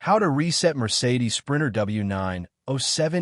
How to reset Mercedes Sprinter W907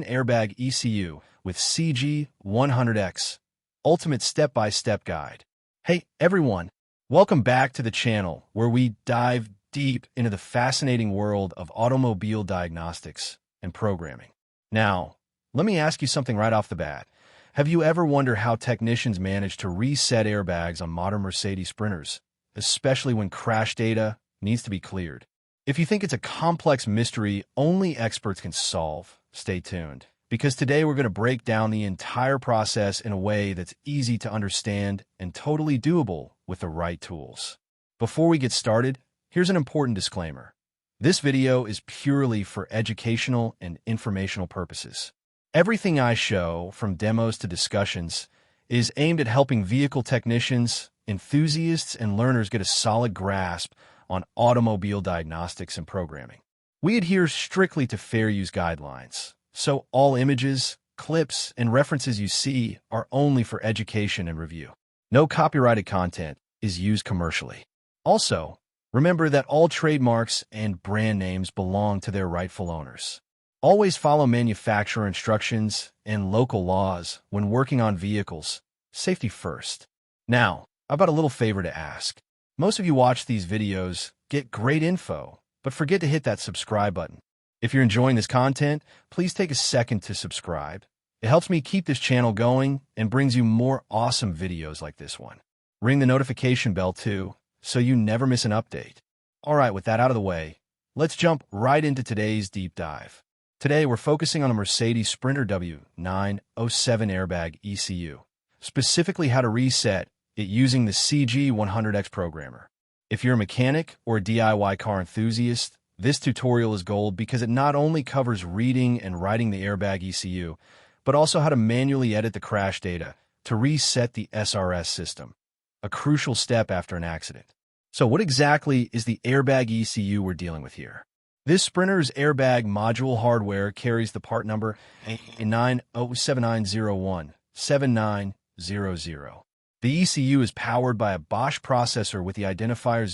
Airbag ECU with CG100X. Ultimate step-by-step guide. Hey, everyone. Welcome back to the channel where we dive deep into the fascinating world of automobile diagnostics and programming. Now, let me ask you something right off the bat. Have you ever wondered how technicians manage to reset airbags on modern Mercedes Sprinters, especially when crash data needs to be cleared? If you think it's a complex mystery only experts can solve, stay tuned, because today we're going to break down the entire process in a way that's easy to understand and totally doable with the right tools. Before we get started, here's an important disclaimer. This video is purely for educational and informational purposes. Everything I show, from demos to discussions, is aimed at helping vehicle technicians, enthusiasts, and learners get a solid grasp on automobile diagnostics and programming. We adhere strictly to fair use guidelines, so all images, clips, and references you see are only for education and review. No copyrighted content is used commercially. Also, remember that all trademarks and brand names belong to their rightful owners. Always follow manufacturer instructions and local laws when working on vehicles. Safety first. Now, I've got a little favor to ask. Most of you watch these videos, get great info, but forget to hit that subscribe button. If you're enjoying this content, please take a second to subscribe. It helps me keep this channel going and brings you more awesome videos like this one. Ring the notification bell too, so you never miss an update. All right, with that out of the way, let's jump right into today's deep dive. Today, we're focusing on a Mercedes Sprinter W907 Airbag ECU, specifically how to reset it using the CG100X programmer. If you're a mechanic or a DIY car enthusiast, this tutorial is gold because it not only covers reading and writing the Airbag ECU, but also how to manually edit the crash data to reset the SRS system, a crucial step after an accident. So what exactly is the Airbag ECU we're dealing with here? This Sprinter's airbag module hardware carries the part number A907017900. The ECU is powered by a Bosch processor with the identifier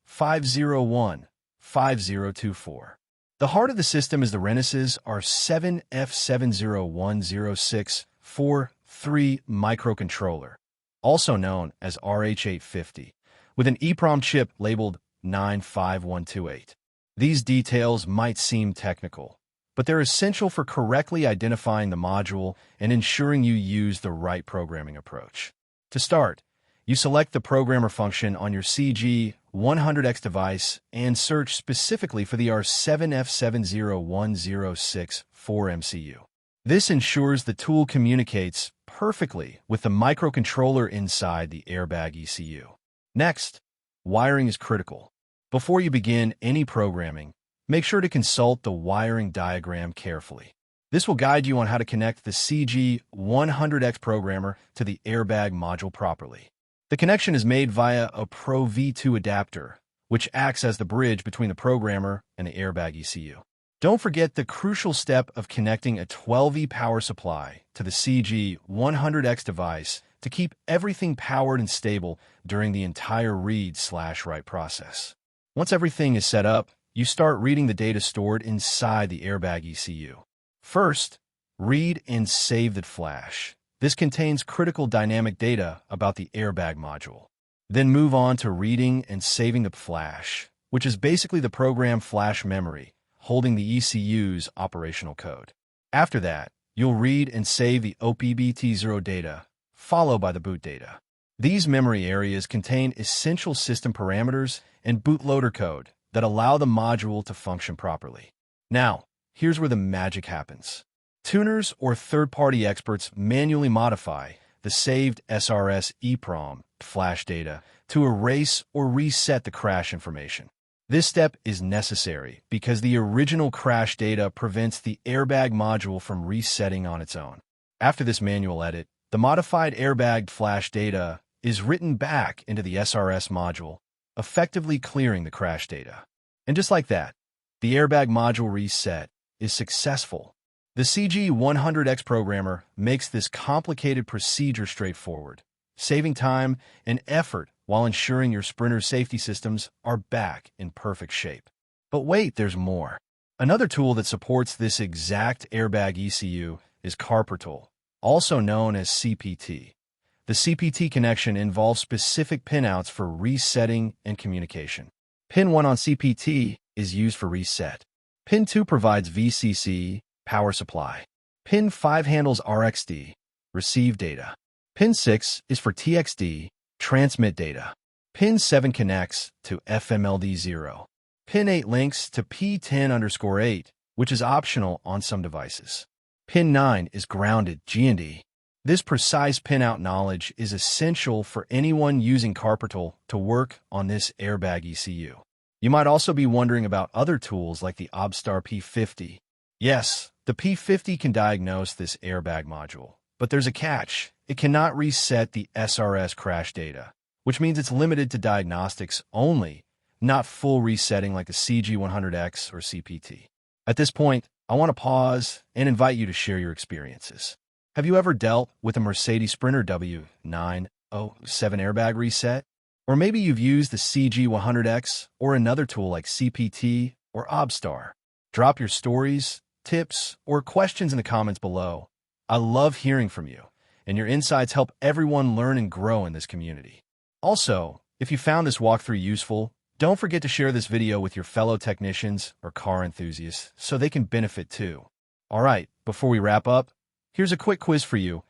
02850150024. The heart of the system is the RENESAS R7F7010643 microcontroller, also known as RH850, with an EEPROM chip labeled 95128. These details might seem technical, but they're essential for correctly identifying the module and ensuring you use the right programming approach. To start, you select the programmer function on your CG100X device and search specifically for the R7F7010643 MCU. This ensures the tool communicates perfectly with the microcontroller inside the Airbag ECU. Next, wiring is critical. Before you begin any programming, make sure to consult the wiring diagram carefully. This will guide you on how to connect the CG100X programmer to the airbag module properly. The connection is made via a Pro V2 adapter, which acts as the bridge between the programmer and the airbag ECU. Don't forget the crucial step of connecting a 12V power supply to the CG100X device to keep everything powered and stable during the entire read/write process. Once everything is set up, you start reading the data stored inside the Airbag ECU. First, read and save the Dflash. This contains critical dynamic data about the airbag module. Then move on to reading and saving the Dflash, which is basically the program flash memory, holding the ECU's operational code. After that, you'll read and save the OBDSTAR data, followed by the boot data. These memory areas contain essential system parameters and bootloader code that allow the module to function properly. Now, here's where the magic happens. Tuners or third-party experts manually modify the saved SRS EEPROM flash data to erase or reset the crash information. This step is necessary because the original crash data prevents the airbag module from resetting on its own. After this manual edit, the modified airbag flash data is written back into the SRS module, effectively clearing the crash data. And just like that, the airbag module reset is successful. The CG100X programmer makes this complicated procedure straightforward, saving time and effort while ensuring your Sprinter's safety systems are back in perfect shape. But wait, there's more. Another tool that supports this exact Airbag ECU is Carprotool, also known as CPT. The CPT connection involves specific pinouts for resetting and communication. Pin 1 on CPT is used for reset. Pin 2 provides VCC, power supply. Pin 5 handles RxD, receive data. Pin 6 is for TXD, transmit data. Pin 7 connects to FMLD0. Pin 8 links to P10_8, which is optional on some devices. Pin 9 is grounded G&D. This precise pinout knowledge is essential for anyone using Carprotool to work on this Airbag ECU. You might also be wondering about other tools like the OBDSTAR P50. Yes, the P50 can diagnose this airbag module, but there's a catch. It cannot reset the SRS crash data, which means it's limited to diagnostics only, not full resetting like the CG100X or CPT. At this point, I want to pause and invite you to share your experiences. Have you ever dealt with a Mercedes Sprinter W907 Airbag reset? Or maybe you've used the CG100X or another tool like CPT or OBDSTAR. Drop your stories, tips, or questions in the comments below. I love hearing from you, and your insights help everyone learn and grow in this community. Also, if you found this walkthrough useful, don't forget to share this video with your fellow technicians or car enthusiasts so they can benefit too. All right, before we wrap up, here's a quick quiz for you.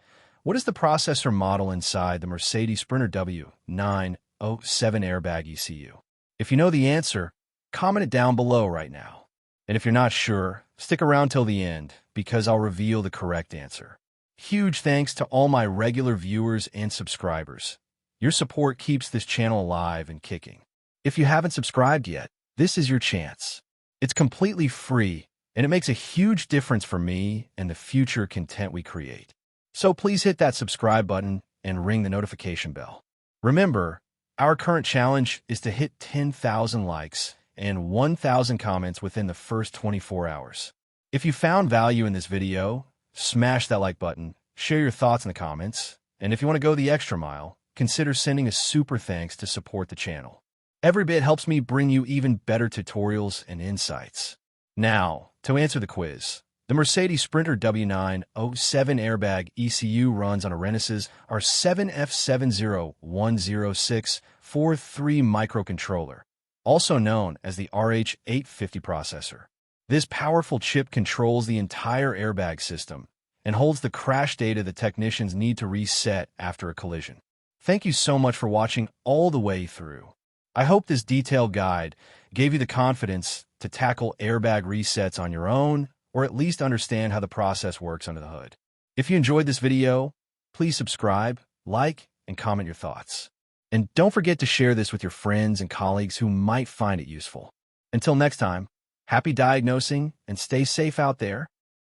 What is the processor model inside the Mercedes Sprinter W907 Airbag ECU? If you know the answer, comment it down below right now. And if you're not sure, stick around till the end because I'll reveal the correct answer. Huge thanks to all my regular viewers and subscribers. Your support keeps this channel alive and kicking. If you haven't subscribed yet, this is your chance. It's completely free, and it makes a huge difference for me and the future content we create. So please hit that subscribe button and ring the notification bell. Remember, our current challenge is to hit 10,000 likes and 1,000 comments within the first 24 hours. If you found value in this video, smash that like button, share your thoughts in the comments, and if you want to go the extra mile, consider sending a super thanks to support the channel. Every bit helps me bring you even better tutorials and insights. Now, to answer the quiz, the Mercedes Sprinter W907 Airbag ECU runs on a RENESAS R7F7010643 microcontroller, also known as the RH850 processor. This powerful chip controls the entire airbag system and holds the crash data the technicians need to reset after a collision. Thank you so much for watching all the way through. I hope this detailed guide gave you the confidence to tackle airbag resets on your own, or at least understand how the process works under the hood. If you enjoyed this video, please subscribe, like, and comment your thoughts. And don't forget to share this with your friends and colleagues who might find it useful. Until next time, happy diagnosing and stay safe out there.